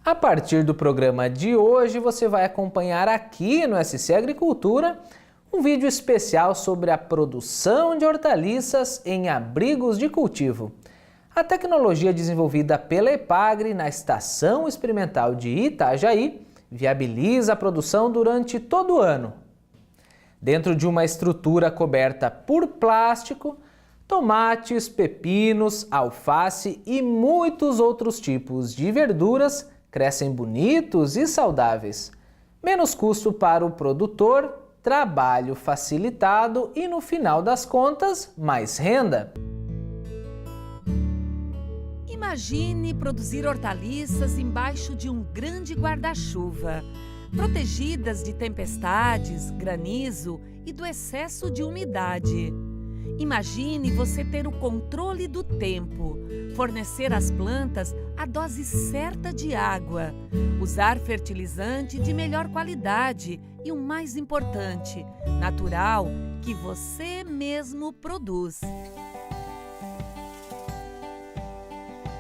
A partir do programa de hoje, você vai acompanhar aqui no SC Agricultura um vídeo especial sobre a produção de hortaliças em abrigos de cultivo. A tecnologia desenvolvida pela EPAGRE na Estação Experimental de Itajaí viabiliza a produção durante todo o ano. Dentro de uma estrutura coberta por plástico, tomates, pepinos, alface e muitos outros tipos de verduras crescem bonitos e saudáveis. Menos custo para o produtor, trabalho facilitado e, no final das contas, mais renda. Imagine produzir hortaliças embaixo de um grande guarda-chuva, protegidas de tempestades, granizo e do excesso de umidade. Imagine você ter o controle do tempo, fornecer às plantas a dose certa de água, usar fertilizante de melhor qualidade e, o mais importante, natural, que você mesmo produz.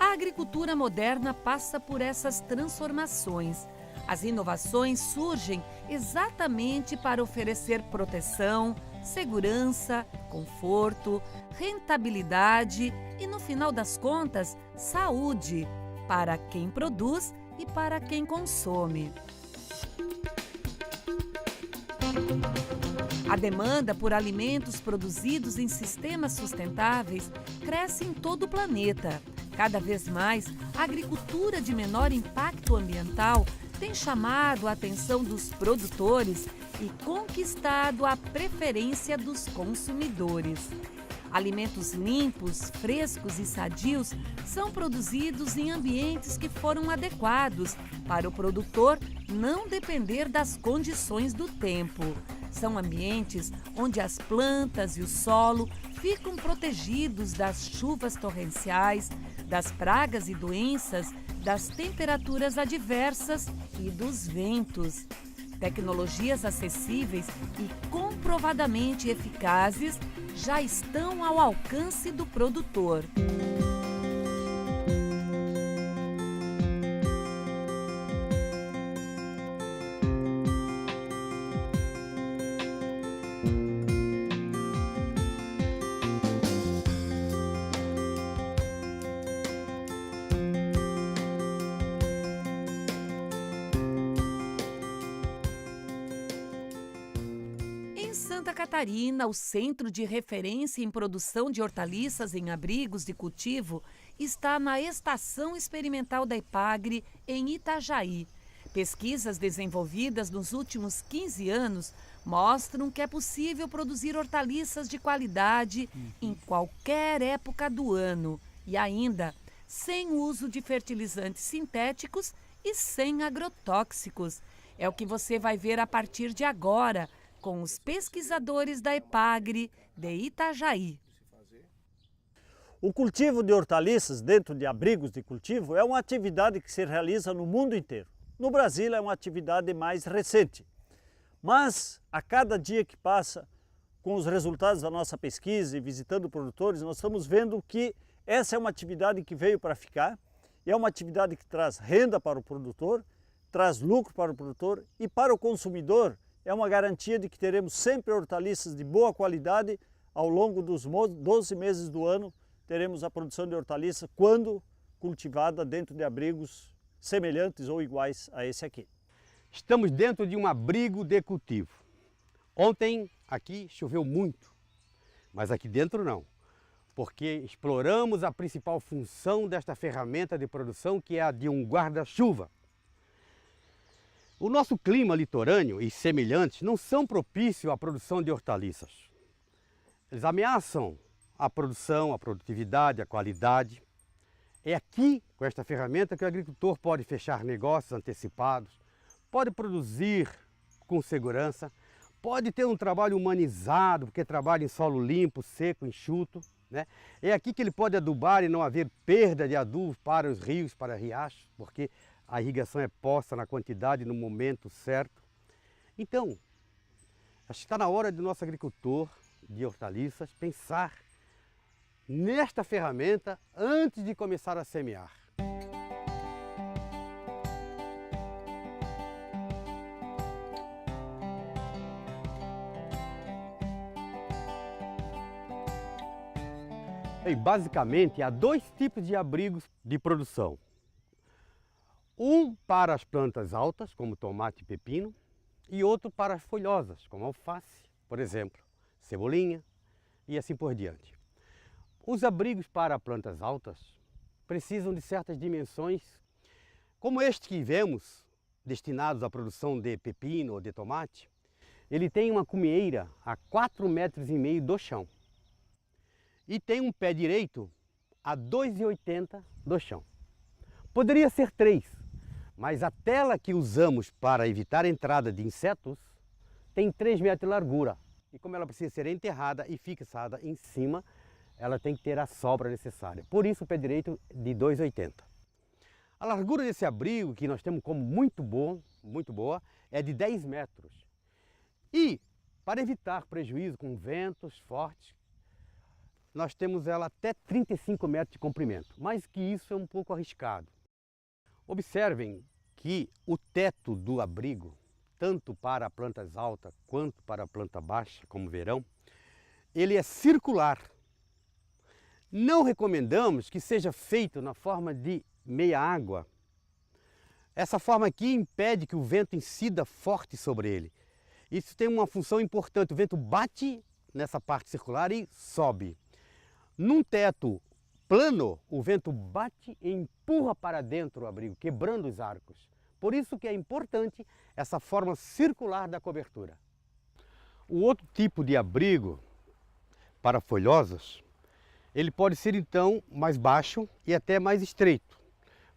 A agricultura moderna passa por essas transformações. As inovações surgem exatamente para oferecer proteção, segurança, conforto, rentabilidade e, no final das contas, saúde para quem produz e para quem consome. A demanda por alimentos produzidos em sistemas sustentáveis cresce em todo o planeta. Cada vez mais, a agricultura de menor impacto ambiental tem chamado a atenção dos produtores e conquistado a preferência dos consumidores. Alimentos limpos, frescos e sadios são produzidos em ambientes que foram adequados para o produtor não depender das condições do tempo. São ambientes onde as plantas e o solo ficam protegidos das chuvas torrenciais, das pragas e doenças, das temperaturas adversas e dos ventos. Tecnologias acessíveis e comprovadamente eficazes já estão ao alcance do produtor. Em Santa Catarina, o Centro de Referência em Produção de Hortaliças em Abrigos de Cultivo está na Estação Experimental da EPAGRE, em Itajaí. Pesquisas desenvolvidas nos últimos 15 anos mostram que é possível produzir hortaliças de qualidade em qualquer época do ano e ainda sem uso de fertilizantes sintéticos e sem agrotóxicos. É o que você vai ver a partir de agora, com os pesquisadores da EPAGRE de Itajaí. O cultivo de hortaliças dentro de abrigos de cultivo é uma atividade que se realiza no mundo inteiro. No Brasil é uma atividade mais recente, mas a cada dia que passa, com os resultados da nossa pesquisa e visitando produtores, nós estamos vendo que essa é uma atividade que veio para ficar, e é uma atividade que traz renda para o produtor, traz lucro para o produtor e para o consumidor. É uma garantia de que teremos sempre hortaliças de boa qualidade ao longo dos 12 meses do ano. Teremos a produção de hortaliça quando cultivada dentro de abrigos semelhantes ou iguais a esse aqui. Estamos dentro de um abrigo de cultivo. Ontem aqui choveu muito, mas aqui dentro não, porque exploramos a principal função desta ferramenta de produção, que é a de um guarda-chuva. O nosso clima litorâneo e semelhantes não são propícios à produção de hortaliças. Eles ameaçam a produção, a produtividade, a qualidade. É aqui, com esta ferramenta, que o agricultor pode fechar negócios antecipados, pode produzir com segurança, pode ter um trabalho humanizado, porque trabalha em solo limpo, seco, enxuto, né? É aqui que ele pode adubar e não haver perda de adubo para os rios, para riachos, porque a irrigação é posta na quantidade, no momento certo. Então, acho que está na hora do nosso agricultor de hortaliças pensar nesta ferramenta antes de começar a semear. E basicamente há dois tipos de abrigos de produção. Um para as plantas altas, como tomate e pepino, e outro para as folhosas, como alface, por exemplo, cebolinha e assim por diante. Os abrigos para plantas altas precisam de certas dimensões, como este que vemos, destinados à produção de pepino ou de tomate. Ele tem uma cumieira a 4,5 metros do chão e tem um pé direito a 2,80 do chão. Poderia ser 3, mas a tela que usamos para evitar a entrada de insetos tem 3 metros de largura. E como ela precisa ser enterrada e fixada em cima, ela tem que ter a sobra necessária. Por isso o pé direito de 2,80. A largura desse abrigo, que nós temos como muito boa, é de 10 metros. E para evitar prejuízo com ventos fortes, nós temos ela até 35 metros de comprimento. Mais que isso é um pouco arriscado. Observem que o teto do abrigo, tanto para plantas altas quanto para a planta baixa, como verão, ele é circular. Não recomendamos que seja feito na forma de meia água. Essa forma aqui impede que o vento incida forte sobre ele. Isso tem uma função importante, o vento bate nessa parte circular e sobe. Num teto plano, o vento bate e empurra para dentro o abrigo, quebrando os arcos. Por isso que é importante essa forma circular da cobertura. O outro tipo de abrigo para folhosas, ele pode ser então mais baixo e até mais estreito,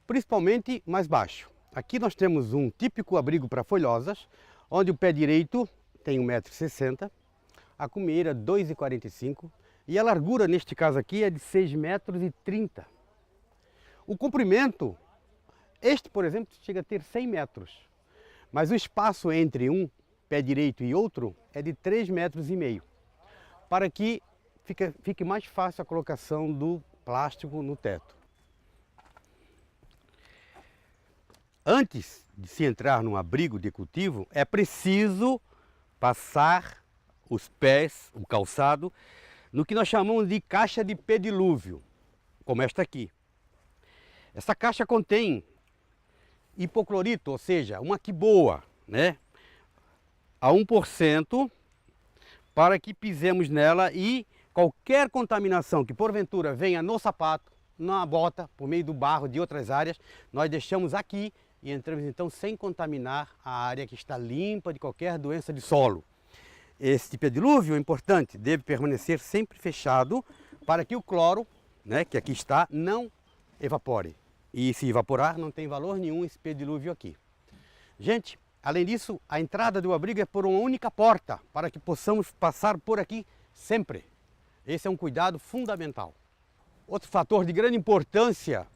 principalmente mais baixo. Aqui nós temos um típico abrigo para folhosas, onde o pé direito tem 1,60 m, a cumieira 2,45 m e a largura neste caso aqui é de 6,30 metros. O comprimento, este por exemplo, chega a ter 100 metros, mas o espaço entre um pé direito e outro é de 3,5 metros, para que fique mais fácil a colocação do plástico no teto. Antes de se entrar num abrigo de cultivo, é preciso passar os pés, o calçado, no que nós chamamos de caixa de pedilúvio, como esta aqui. Essa caixa contém hipoclorito, ou seja, uma quiboa, né, a 1%, para que pisemos nela e qualquer contaminação que porventura venha no sapato, na bota, por meio do barro de outras áreas, nós deixamos aqui e entramos então sem contaminar a área que está limpa de qualquer doença de solo. Este pedilúvio é importante, deve permanecer sempre fechado para que o cloro, né, que aqui está, não evapore. E se evaporar, não tem valor nenhum esse pedilúvio aqui. Gente, além disso, a entrada do abrigo é por uma única porta, para que possamos passar por aqui sempre. Esse é um cuidado fundamental. Outro fator de grande importância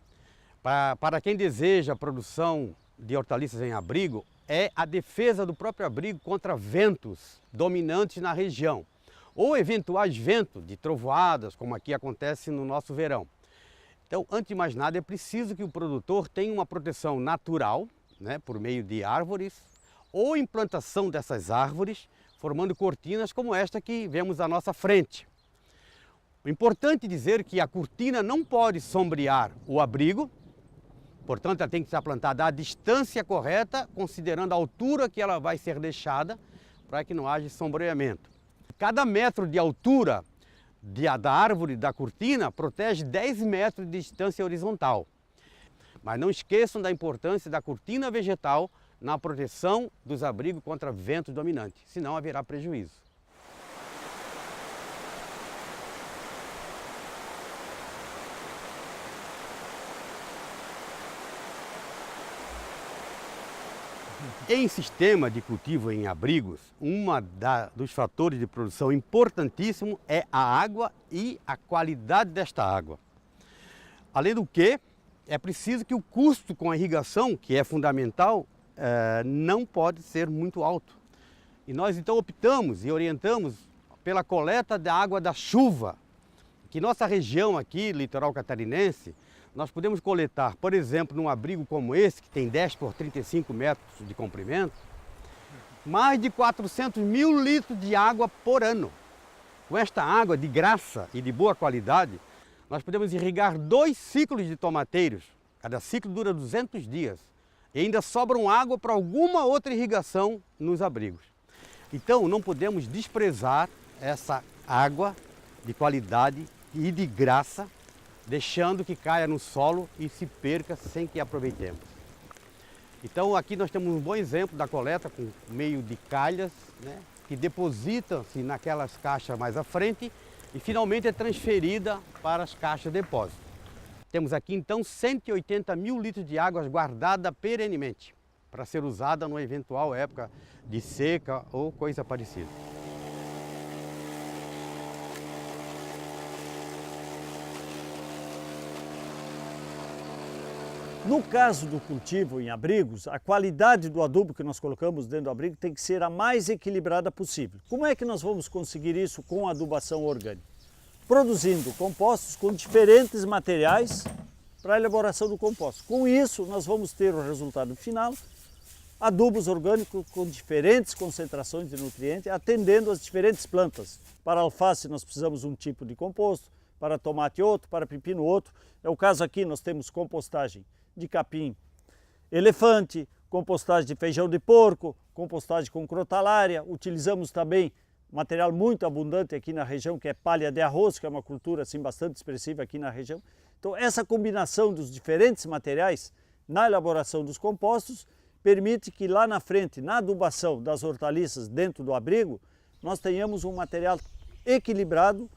para quem deseja a produção de hortaliças em abrigo é a defesa do próprio abrigo contra ventos dominantes na região ou eventuais ventos de trovoadas, como aqui acontece no nosso verão. Então, antes de mais nada, é preciso que o produtor tenha uma proteção natural, né, por meio de árvores ou implantação dessas árvores, formando cortinas como esta que vemos à nossa frente. O importante é dizer que a cortina não pode sombrear o abrigo, portanto ela tem que estar plantada à distância correta, considerando a altura que ela vai ser deixada, para que não haja sombreamento. Cada metro de altura da árvore da cortina protege 10 metros de distância horizontal. Mas não esqueçam da importância da cortina vegetal na proteção dos abrigos contra ventos dominantes, senão haverá prejuízo. Em sistema de cultivo em abrigos, dos fatores de produção importantíssimo é a água e a qualidade desta água. Além do que, é preciso que o custo com a irrigação, que é fundamental, não pode ser muito alto. E nós então optamos e orientamos pela coleta da água da chuva, que nossa região aqui, litoral catarinense, nós podemos coletar, por exemplo, num abrigo como esse, que tem 10 por 35 metros de comprimento, mais de 400 mil litros de água por ano. Com esta água de graça e de boa qualidade, nós podemos irrigar 2 ciclos de tomateiros. Cada ciclo dura 200 dias. E ainda sobram água para alguma outra irrigação nos abrigos. Então, não podemos desprezar essa água de qualidade e de graça, deixando que caia no solo e se perca sem que aproveitemos. Então, aqui nós temos um bom exemplo da coleta com meio de calhas, né, que depositam-se naquelas caixas mais à frente e finalmente é transferida para as caixas de depósito. Temos aqui então 180 mil litros de água guardada perenemente para ser usada numa eventual época de seca ou coisa parecida. No caso do cultivo em abrigos, a qualidade do adubo que nós colocamos dentro do abrigo tem que ser a mais equilibrada possível. Como é que nós vamos conseguir isso com adubação orgânica? Produzindo compostos com diferentes materiais para a elaboração do composto. Com isso, nós vamos ter o resultado final, adubos orgânicos com diferentes concentrações de nutrientes, atendendo as diferentes plantas. Para alface nós precisamos de um tipo de composto, para tomate outro, para pepino outro. É o caso aqui, nós temos compostagem de capim elefante, compostagem de feijão de porco, compostagem com crotalária. Utilizamos também material muito abundante aqui na região, que é palha de arroz, que é uma cultura assim, bastante expressiva aqui na região. Então essa combinação dos diferentes materiais na elaboração dos compostos permite que lá na frente, na adubação das hortaliças dentro do abrigo, nós tenhamos um material equilibrado,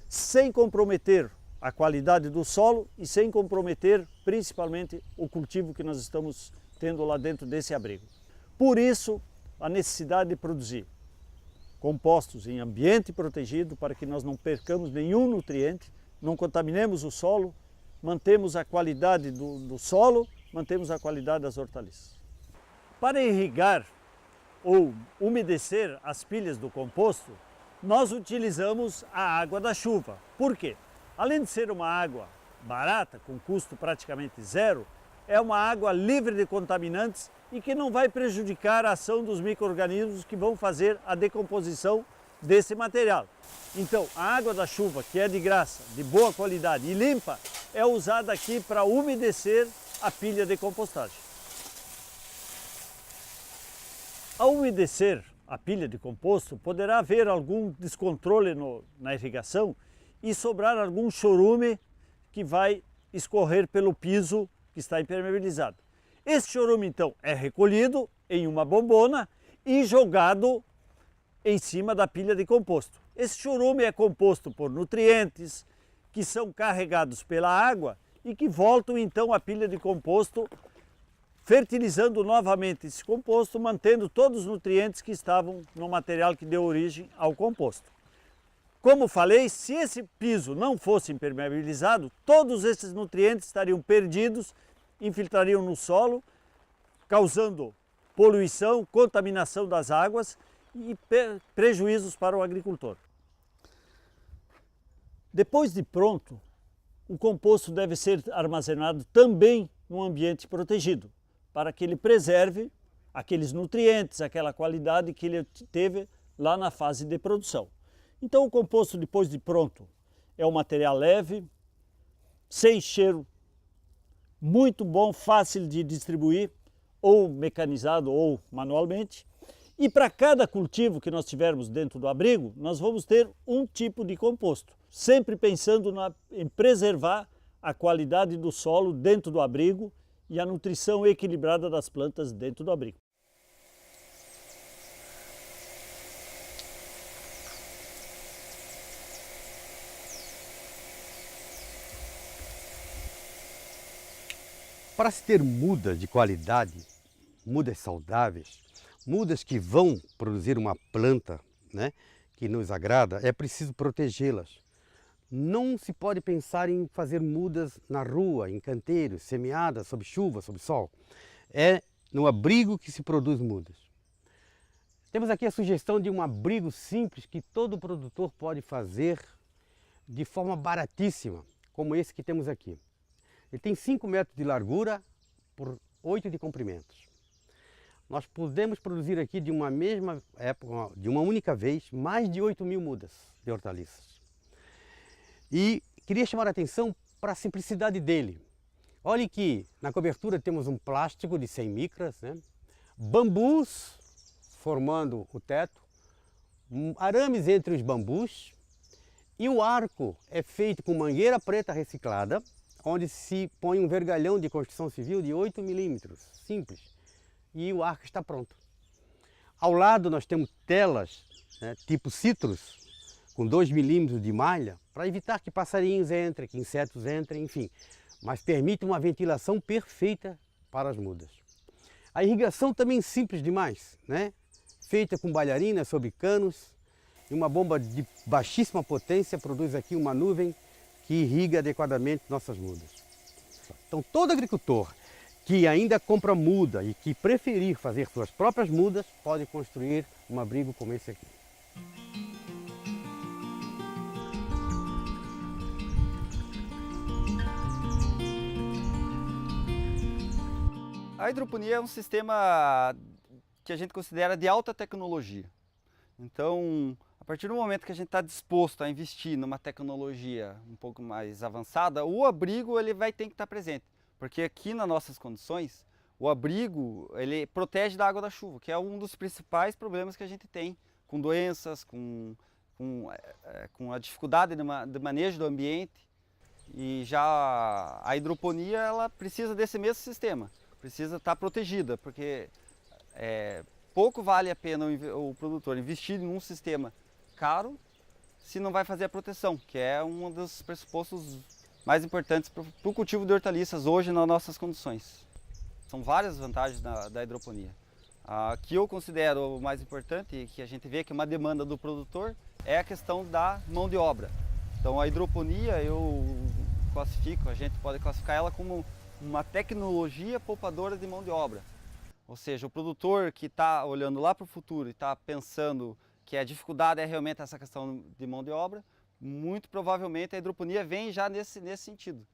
sem comprometer a qualidade do solo e sem comprometer principalmente o cultivo que nós estamos tendo lá dentro desse abrigo. Por isso, a necessidade de produzir compostos em ambiente protegido para que nós não percamos nenhum nutriente, não contaminemos o solo, mantemos a qualidade do solo, mantemos a qualidade das hortaliças. Para irrigar ou umedecer as pilhas do composto, nós utilizamos a água da chuva. Por quê? Além de ser uma água barata, com custo praticamente zero, é uma água livre de contaminantes e que não vai prejudicar a ação dos micro-organismos que vão fazer a decomposição desse material. Então, a água da chuva, que é de graça, de boa qualidade e limpa, é usada aqui para umedecer a pilha de compostagem. Ao umedecer a pilha de composto, poderá haver algum descontrole na irrigação e sobrar algum chorume que vai escorrer pelo piso que está impermeabilizado. Esse chorume, então, é recolhido em uma bombona e jogado em cima da pilha de composto. Esse chorume é composto por nutrientes que são carregados pela água e que voltam, então, à pilha de composto, fertilizando novamente esse composto, mantendo todos os nutrientes que estavam no material que deu origem ao composto. Como falei, se esse piso não fosse impermeabilizado, todos esses nutrientes estariam perdidos, infiltrariam no solo, causando poluição, contaminação das águas e prejuízos para o agricultor. Depois de pronto, o composto deve ser armazenado também num ambiente protegido, para que ele preserve aqueles nutrientes, aquela qualidade que ele teve lá na fase de produção. Então o composto depois de pronto é um material leve, sem cheiro, muito bom, fácil de distribuir, ou mecanizado ou manualmente. E para cada cultivo que nós tivermos dentro do abrigo, nós vamos ter um tipo de composto, sempre pensando em preservar a qualidade do solo dentro do abrigo e a nutrição equilibrada das plantas dentro do abrigo. Para se ter mudas de qualidade, mudas saudáveis, mudas que vão produzir uma planta, né, que nos agrada, é preciso protegê-las. Não se pode pensar em fazer mudas na rua, em canteiros, semeadas, sob chuva, sob sol. É no abrigo que se produz mudas. Temos aqui a sugestão de um abrigo simples que todo produtor pode fazer de forma baratíssima, como esse que temos aqui. Ele tem 5 metros de largura por 8 de comprimentos. Nós podemos produzir aqui de uma mesma época, de uma única vez, mais de 8.000 mudas de hortaliças. E queria chamar a atenção para a simplicidade dele. Olhe que na cobertura temos um plástico de 100 micras, né? Bambus formando o teto, arames entre os bambus, e o arco é feito com mangueira preta reciclada, onde se põe um vergalhão de construção civil de 8 milímetros, simples, e o arco está pronto. Ao lado nós temos telas, né, tipo citrus, com 2 milímetros de malha, para evitar que passarinhos entrem, que insetos entrem, enfim, mas permite uma ventilação perfeita para as mudas. A irrigação também simples demais, né? Feita com bailarina sobre canos, e uma bomba de baixíssima potência produz aqui uma nuvem que irriga adequadamente nossas mudas. Então todo agricultor que ainda compra muda e que preferir fazer suas próprias mudas, pode construir um abrigo como esse aqui. A hidroponia é um sistema que a gente considera de alta tecnologia. Então, a partir do momento que a gente está disposto a investir numa tecnologia um pouco mais avançada, o abrigo ele vai ter que estar presente. Porque aqui nas nossas condições, o abrigo ele protege da água da chuva, que é um dos principais problemas que a gente tem com doenças, com a dificuldade de manejo do ambiente. E já a hidroponia ela precisa desse mesmo sistema. Precisa estar protegida, porque pouco vale a pena o produtor investir em um sistema caro se não vai fazer a proteção, que é um dos pressupostos mais importantes para o cultivo de hortaliças hoje nas nossas condições. São várias vantagens da hidroponia. A que eu considero o mais importante e que a gente vê que é uma demanda do produtor é a questão da mão de obra. Então a hidroponia a gente pode classificar ela como uma tecnologia poupadora de mão de obra. Ou seja, o produtor que está olhando lá para o futuro e está pensando que a dificuldade é realmente essa questão de mão de obra, muito provavelmente a hidroponia vem já nesse sentido.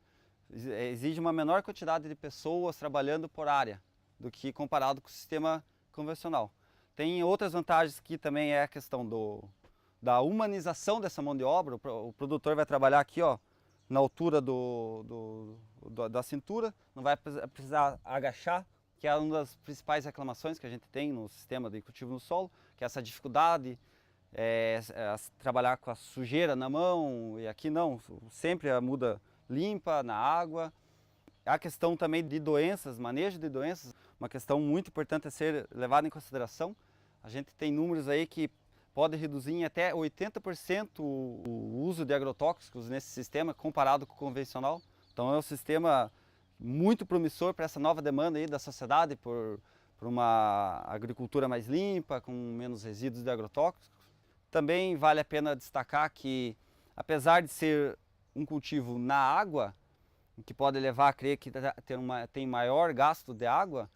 Exige uma menor quantidade de pessoas trabalhando por área do que comparado com o sistema convencional. Tem outras vantagens que também é a questão da humanização dessa mão de obra. O produtor vai trabalhar aqui, ó, na altura da cintura, não vai precisar agachar, que é uma das principais reclamações que a gente tem no sistema de cultivo no solo, que é essa dificuldade, trabalhar com a sujeira na mão, e aqui não, sempre a muda limpa, na água. A questão também de doenças, manejo de doenças, uma questão muito importante a ser levada em consideração. A gente tem números aí que pode reduzir em até 80% o uso de agrotóxicos nesse sistema comparado com o convencional. Então é um sistema muito promissor para essa nova demanda aí da sociedade por uma agricultura mais limpa, com menos resíduos de agrotóxicos. Também vale a pena destacar que, apesar de ser um cultivo na água, que pode levar a crer que tem maior gasto de água,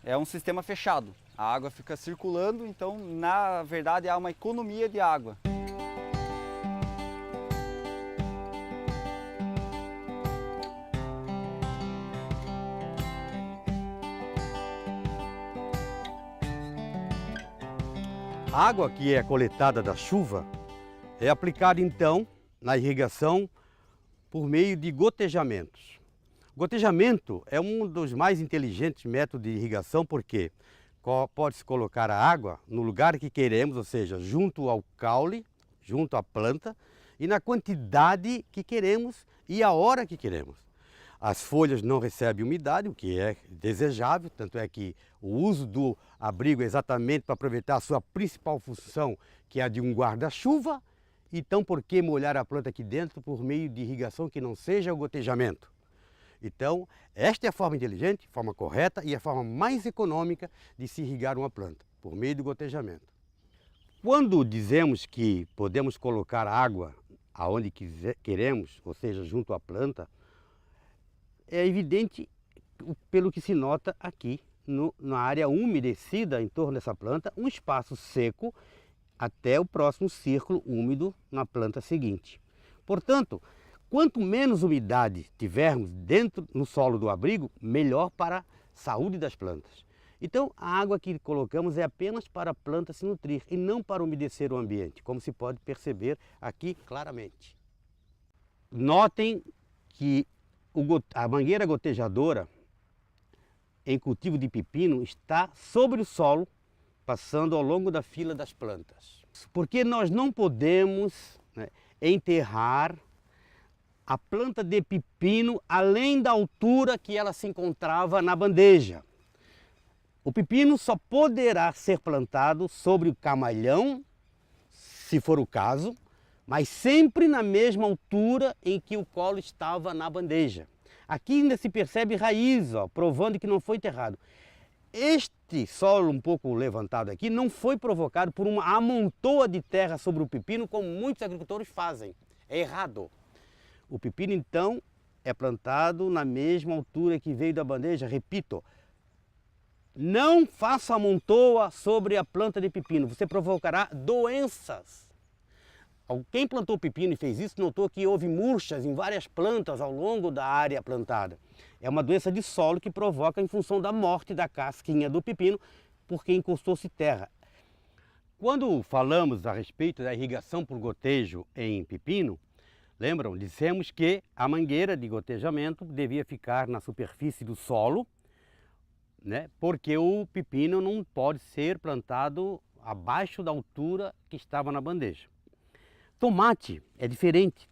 é um sistema fechado. A água fica circulando, então, na verdade, há uma economia de água. A água que é coletada da chuva é aplicada, então, na irrigação por meio de gotejamentos. Gotejamento é um dos mais inteligentes métodos de irrigação porque pode-se colocar a água no lugar que queremos, ou seja, junto ao caule, junto à planta, e na quantidade que queremos e a hora que queremos. As folhas não recebem umidade, o que é desejável, tanto é que o uso do abrigo é exatamente para aproveitar a sua principal função, que é a de um guarda-chuva. Então, por que molhar a planta aqui dentro por meio de irrigação que não seja o gotejamento? Então, esta é a forma inteligente, a forma correta e a forma mais econômica de se irrigar uma planta, por meio do gotejamento. Quando dizemos que podemos colocar água aonde queremos, ou seja, junto à planta, é evidente pelo que se nota aqui na área umedecida em torno dessa planta, um espaço seco até o próximo círculo úmido na planta seguinte. Portanto, quanto menos umidade tivermos dentro no solo do abrigo, melhor para a saúde das plantas. Então, a água que colocamos é apenas para a planta se nutrir e não para umedecer o ambiente, como se pode perceber aqui claramente. Notem que a mangueira gotejadora em cultivo de pepino está sobre o solo, passando ao longo da fila das plantas. Porque nós não podemos, né, enterrar a planta de pepino além da altura que ela se encontrava na bandeja. O pepino só poderá ser plantado sobre o camalhão, se for o caso, mas sempre na mesma altura em que o colo estava na bandeja. Aqui ainda se percebe raiz, ó, provando que não foi enterrado. Este solo um pouco levantado aqui não foi provocado por uma amontoa de terra sobre o pepino, como muitos agricultores fazem. É errado. O pepino, então, é plantado na mesma altura que veio da bandeja. Repito, não faça amontoa sobre a planta de pepino, você provocará doenças. Quem plantou pepino e fez isso notou que houve murchas em várias plantas ao longo da área plantada. É uma doença de solo que provoca em função da morte da casquinha do pepino, porque encostou-se terra. Quando falamos a respeito da irrigação por gotejo em pepino, lembram? Dissemos que a mangueira de gotejamento devia ficar na superfície do solo, né? Porque o pepino não pode ser plantado abaixo da altura que estava na bandeja. Tomate é diferente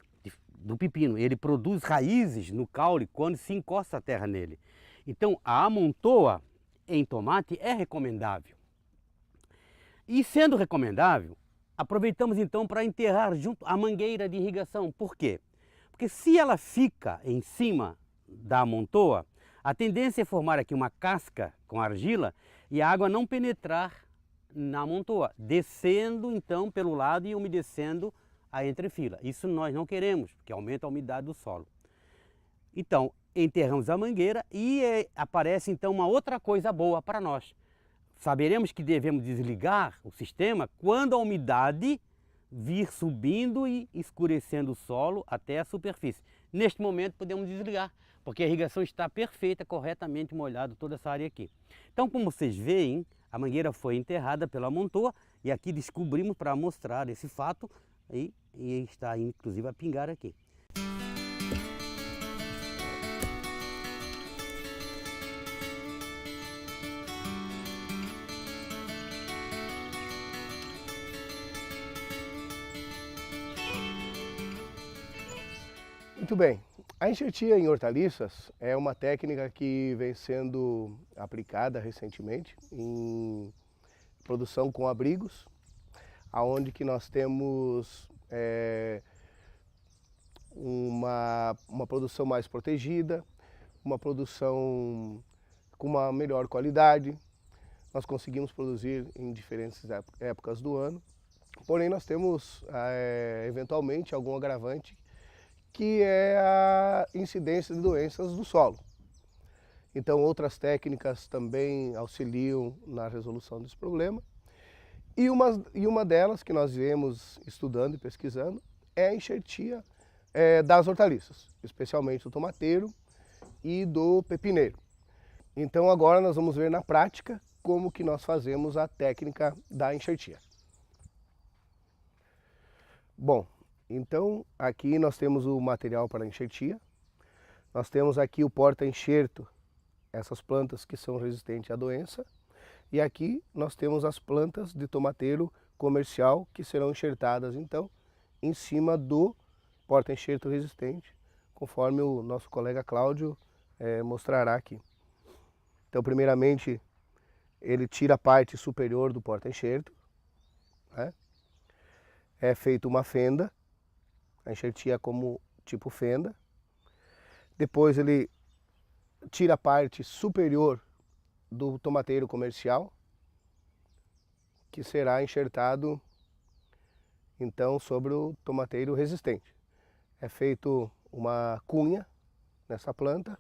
do pepino, ele produz raízes no caule quando se encosta a terra nele. Então a amontoa em tomate é recomendável. E sendo recomendável, aproveitamos então para enterrar junto a mangueira de irrigação. Por quê? Porque se ela fica em cima da amontoa, a tendência é formar aqui uma casca com argila e a água não penetrar na amontoa, descendo então pelo lado e umedecendo a entrefila. Isso nós não queremos, porque aumenta a umidade do solo. Então, enterramos a mangueira e aparece então uma outra coisa boa para nós. Saberemos que devemos desligar o sistema quando a umidade vir subindo e escurecendo o solo até a superfície. Neste momento podemos desligar, porque a irrigação está perfeita, corretamente molhada toda essa área aqui. Então, como vocês veem, a mangueira foi enterrada pela amontoa e aqui descobrimos para mostrar esse fato e está inclusive a pingar aqui. Muito bem, a enxertia em hortaliças é uma técnica que vem sendo aplicada recentemente em produção com abrigos, aonde que nós temos uma produção mais protegida, uma produção com uma melhor qualidade. Nós conseguimos produzir em diferentes épocas do ano, porém nós temos eventualmente algum agravante, que é a incidência de doenças do solo. Então outras técnicas também auxiliam na resolução desse problema. E uma delas que nós viemos estudando e pesquisando é a enxertia das hortaliças, especialmente do tomateiro e do pepineiro. Então agora nós vamos ver na prática como que nós fazemos a técnica da enxertia. Bom, então aqui nós temos o material para a enxertia. Nós temos aqui o porta-enxerto, essas plantas que são resistentes à doença. E aqui nós temos as plantas de tomateiro comercial que serão enxertadas então em cima do porta-enxerto resistente, conforme o nosso colega Cláudio mostrará aqui. Então primeiramente ele tira a parte superior do porta-enxerto, né? É feita uma fenda, a enxertia como tipo fenda. Depois ele tira a parte superior do tomateiro comercial, que será enxertado então sobre o tomateiro resistente. É feito uma cunha nessa planta,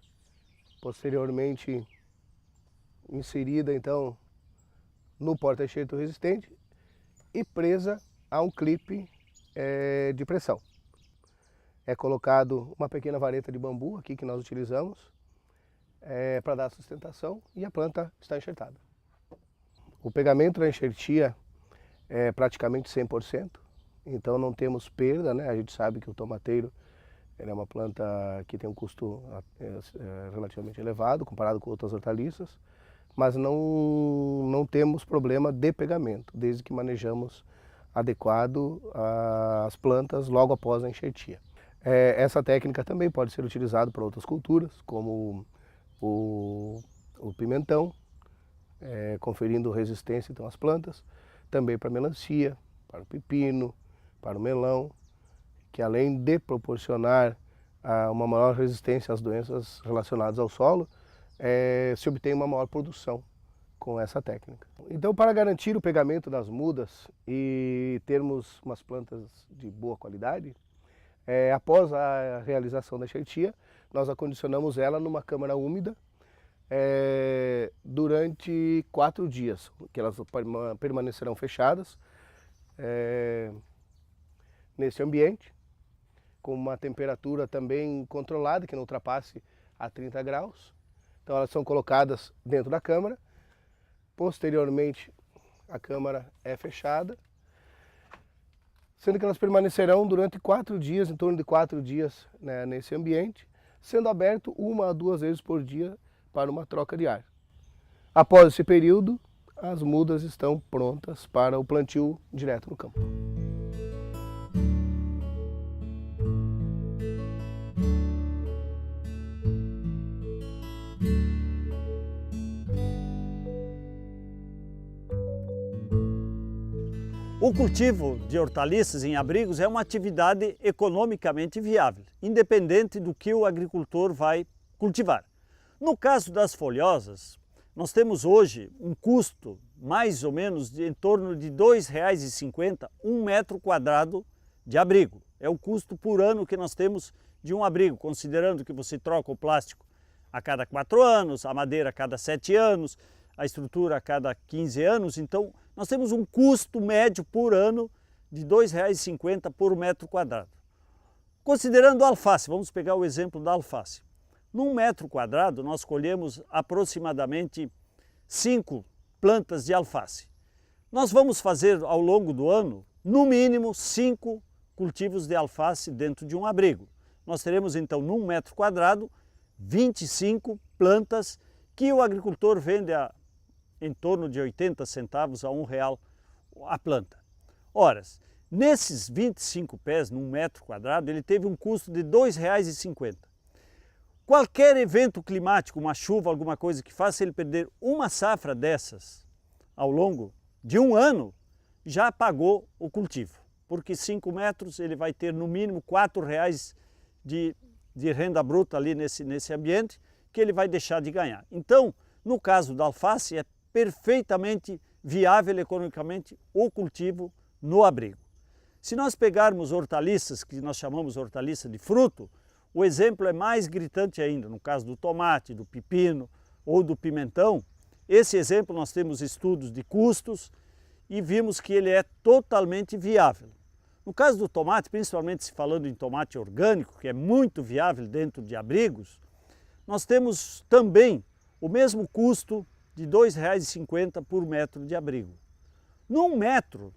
posteriormente inserida então no porta-enxerto resistente e presa a um clipe de pressão. É colocado uma pequena vareta de bambu aqui que nós utilizamos para dar sustentação e a planta está enxertada. O pegamento da enxertia é praticamente 100%, então não temos perda, né? A gente sabe que o tomateiro Ela é uma planta que tem um custo relativamente elevado comparado com outras hortaliças, mas não temos problema de pegamento, desde que manejamos adequado as plantas logo após a enxertia. Essa técnica também pode ser utilizada para outras culturas, como o pimentão, conferindo resistência então, às plantas, também para melancia, para o pepino, para o melão, que além de proporcionar uma maior resistência às doenças relacionadas ao solo, se obtém uma maior produção com essa técnica. Então, para garantir o pegamento das mudas e termos umas plantas de boa qualidade, após a realização da enxertia, nós acondicionamos ela numa câmara úmida durante 4 dias, que elas permanecerão fechadas nesse ambiente, com uma temperatura também controlada, que não ultrapasse a 30 graus. Então elas são colocadas dentro da câmara, posteriormente a câmara é fechada, sendo que elas permanecerão durante 4 dias, em torno de 4 dias, né, nesse ambiente, sendo aberto 1 a 2 vezes por dia para uma troca de ar. Após esse período, as mudas estão prontas para o plantio direto no campo. O cultivo de hortaliças em abrigos é uma atividade economicamente viável, independente do que o agricultor vai cultivar. No caso das folhosas, nós temos hoje um custo mais ou menos em torno de R$ 2,50 um metro quadrado de abrigo. É o custo por ano que nós temos de um abrigo, considerando que você troca o plástico a cada 4 anos, a madeira a cada 7 anos, a estrutura a cada 15 anos, então nós temos um custo médio por ano de R$ 2,50 por metro quadrado. Considerando a alface, vamos pegar o exemplo da alface. Num metro quadrado nós colhemos aproximadamente 5 plantas de alface. Nós vamos fazer ao longo do ano, no mínimo 5 cultivos de alface dentro de um abrigo. Nós teremos então num metro quadrado 25 plantas que o agricultor vende em torno de 80 centavos a R$1 a planta. Ora, nesses 25 pés num metro quadrado, ele teve um custo de R$ 2,50. Qualquer evento climático, uma chuva, alguma coisa que faça ele perder uma safra dessas ao longo de um ano, já pagou o cultivo. Porque 5 metros ele vai ter no mínimo R$ 4,00 de renda bruta ali nesse ambiente, que ele vai deixar de ganhar. Então, no caso da alface, é perfeitamente viável economicamente o cultivo no abrigo. Se nós pegarmos hortaliças, que nós chamamos hortaliça de fruto, o exemplo é mais gritante ainda. No caso do tomate, do pepino ou do pimentão, esse exemplo nós temos estudos de custos e vimos que ele é totalmente viável. No caso do tomate, principalmente se falando em tomate orgânico, que é muito viável dentro de abrigos, nós temos também o mesmo custo de R$ 2,50 por metro de abrigo. Num metro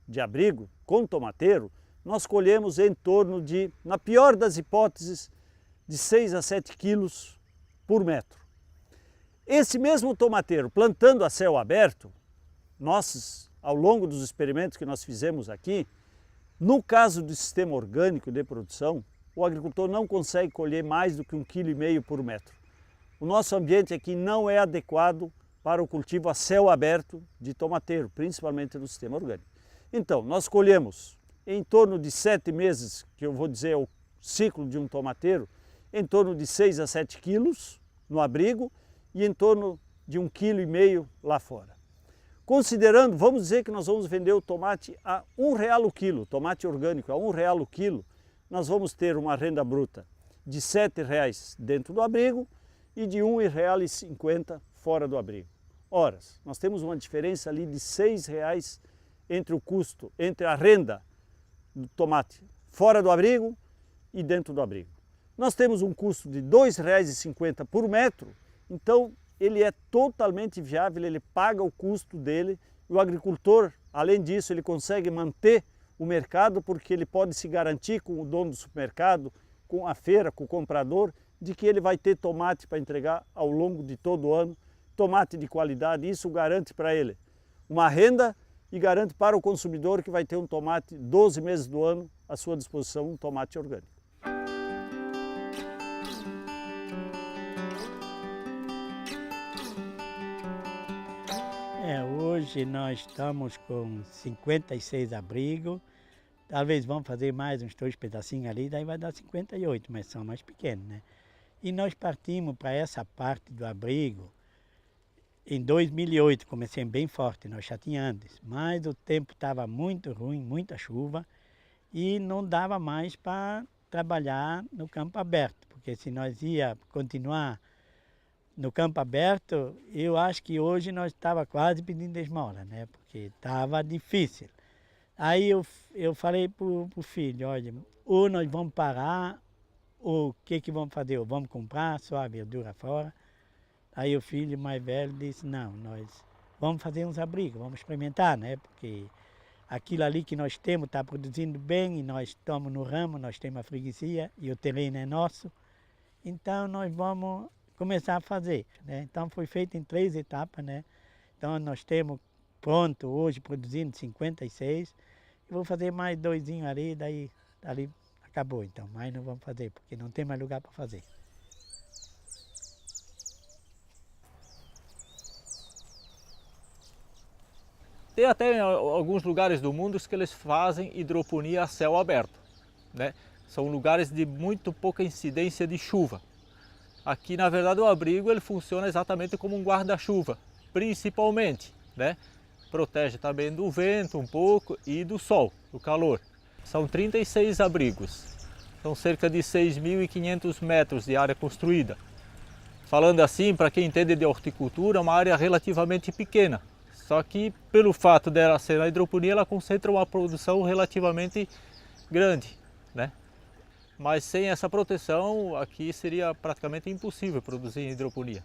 de abrigo com tomateiro, nós colhemos em torno de, na pior das hipóteses, de 6 a 7 quilos por metro. Esse mesmo tomateiro, plantando a céu aberto, nós, ao longo dos experimentos que nós fizemos aqui, no caso do sistema orgânico de produção, o agricultor não consegue colher mais do que 1,5 kg por metro. O nosso ambiente aqui não é adequado para o cultivo a céu aberto de tomateiro, principalmente no sistema orgânico. Então, nós colhemos em torno de 7 meses, que eu vou dizer é o ciclo de um tomateiro, em torno de 6 a 7 quilos no abrigo e em torno de 1,5 kg lá fora. Considerando, vamos dizer que nós vamos vender o tomate a R$1 o quilo, tomate orgânico a R$1 o quilo, nós vamos ter uma renda bruta de R$ 7,00 dentro do abrigo e de R$ 1,50 fora do abrigo. Ora, nós temos uma diferença ali de R$ 6,00 entre o custo, entre a renda do tomate fora do abrigo e dentro do abrigo. Nós temos um custo de R$ 2,50 por metro, então ele é totalmente viável, ele paga o custo dele e o agricultor, além disso, ele consegue manter o mercado porque ele pode se garantir com o dono do supermercado com a feira, com o comprador, de que ele vai ter tomate para entregar ao longo de todo o ano, tomate de qualidade. Isso garante para ele uma renda e garante para o consumidor que vai ter um tomate 12 meses do ano à sua disposição, um tomate orgânico. Hoje nós estamos com 56 abrigos, talvez vamos fazer mais uns 2 pedacinhos ali, daí vai dar 58, mas são mais pequenos, né? E nós partimos para essa parte do abrigo em 2008, comecei bem forte, nós já tinha antes, mas o tempo estava muito ruim, muita chuva, e não dava mais para trabalhar no campo aberto, porque se nós ia continuar no campo aberto, eu acho que hoje nós estava quase pedindo esmola, né? Porque estava difícil. Aí eu falei para o filho, olha, ou nós vamos parar, ou o que vamos fazer? Ou vamos comprar só a verdura fora? Aí o filho mais velho disse, não, nós vamos fazer uns abrigos, vamos experimentar, né? Porque aquilo ali que nós temos está produzindo bem e nós estamos no ramo, nós temos a freguesia e o terreno é nosso, então nós vamos começar a fazer, né? Então foi feito em 3 etapas, né? Então nós temos pronto hoje produzindo 56, e vou fazer mais 2 ali, daí ali acabou então, mas não vamos fazer porque não tem mais lugar para fazer. Tem até alguns lugares do mundo que eles fazem hidroponia a céu aberto, né? São lugares de muito pouca incidência de chuva. Aqui, na verdade, o abrigo ele funciona exatamente como um guarda-chuva, principalmente, né? Protege também do vento um pouco e do sol, do calor. São 36 abrigos, são cerca de 6.500 metros de área construída. Falando assim, para quem entende de horticultura, é uma área relativamente pequena. Só que, pelo fato dela ser na hidroponia, ela concentra uma produção relativamente grande, né? Mas sem essa proteção, aqui seria praticamente impossível produzir em hidroponia.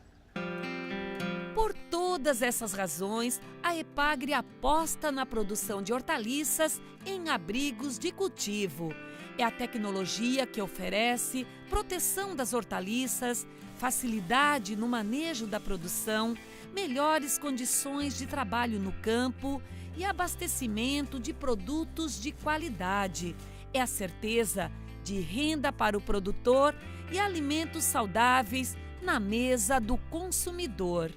Por todas essas razões, a Epagre aposta na produção de hortaliças em abrigos de cultivo. É a tecnologia que oferece proteção das hortaliças, facilidade no manejo da produção, melhores condições de trabalho no campo e abastecimento de produtos de qualidade. É a certeza de renda para o produtor e alimentos saudáveis na mesa do consumidor.